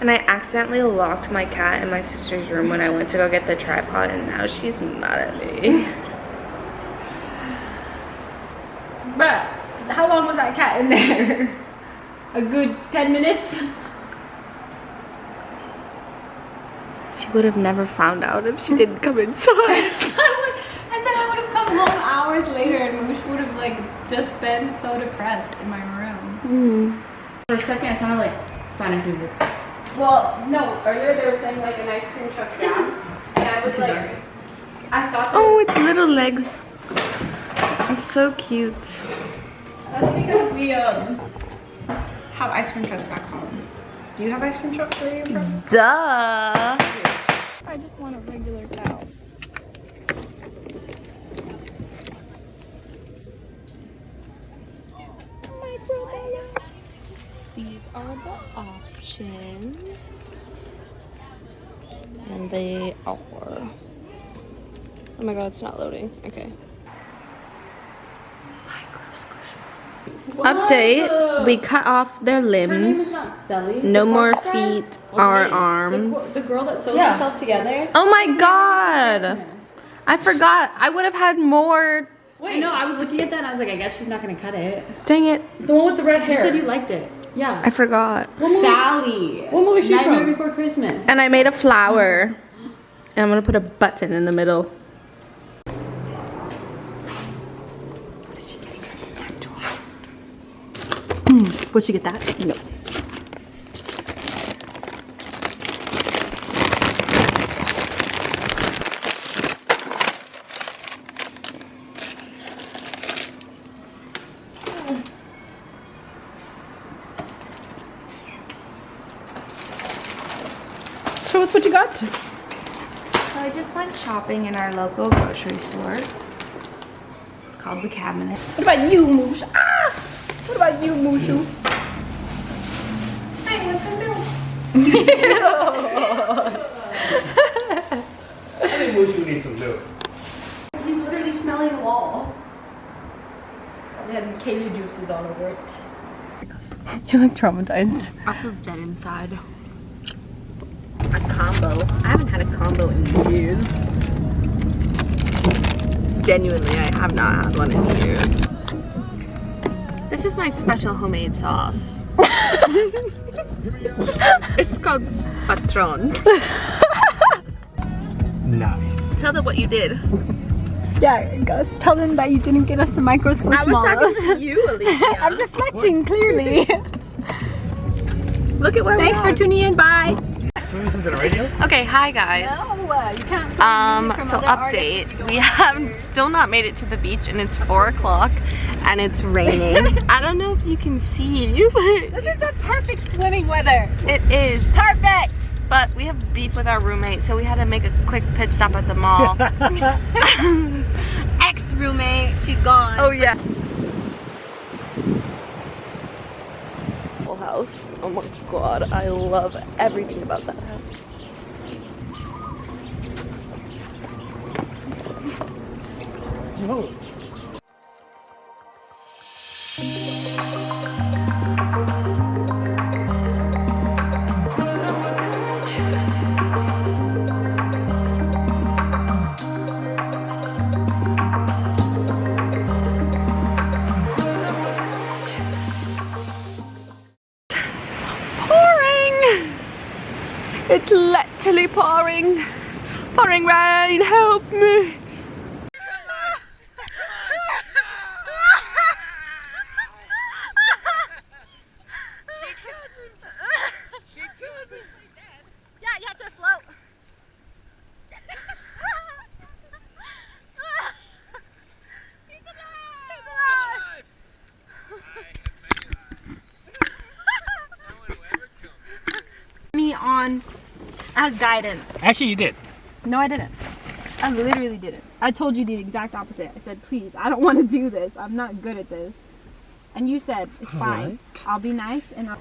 And I accidentally locked my cat in my sister's room when I went to go get the tripod, and now she's mad at me. Bruh, how long was that cat in there? A good 10 minutes? She would have never found out if she didn't come inside. And then I would have come home hours later and Moosh would have like just been so depressed in my room. For a second, it sounded like Spanish music. Well, no, earlier they were playing like an ice cream truck down, and I was like, I thought. Oh, it's little legs. It's so cute. That's because we have ice cream trucks back home. Do you have ice cream trucks where you're from? Duh. I just want a regular cow. These are the options. And they are. Oh my god, it's not loading. Okay. Update, we cut off their limbs. No more feet or arms. The girl that sews herself together. Oh my god! I forgot. I would have had more. Wait, no, I was looking at that and I was like, I guess she's not gonna cut it. Dang it. The one with the red hair. You said you liked it. Yeah. I forgot. Sally. What movie is she from? Nightmare Before Christmas. And I made a flower. And I'm gonna put a button in the middle. Would she get that? No. Show us what you got. So I just went shopping in our local grocery store. It's called The Cabinet. What about you, Moosh? Ah! What about you, Mooshu? I want some milk. I think Mooshu needs some milk. He's literally smelling the wall. It has Acacia juices all over it. You look traumatized. I feel dead inside. A combo. I haven't had a combo in years. Genuinely, I have not had one in years. This is my special homemade sauce. It's called Patron. Nice. Tell them what you did. Yeah, Gus, tell them that you didn't get us the micro squishmallows. I was talking to you, Aleesia. I'm deflecting, clearly. Look at where Thanks for tuning in, bye. Can we listen to the radio? Okay, hi guys. No, you can't. So update. We have still not made it to the beach and it's 4 o'clock and it's raining. I don't know if you can see, but This is the perfect swimming weather. it is. Perfect. But we have beef with our roommate, so we had to make a quick pit stop at the mall. Ex-roommate, she's gone. Oh yeah. House. Oh my god, I love everything about that house. No. It's literally pouring. Pouring rain, help me. She killed me. Yeah, you have to float. He's alive! Me on as guidance. Actually, you did. No, I didn't. I literally didn't. I told you the exact opposite. I said, please, I don't want to do this. I'm not good at this. And you said, it's fine. What? I'll be nice and I'll...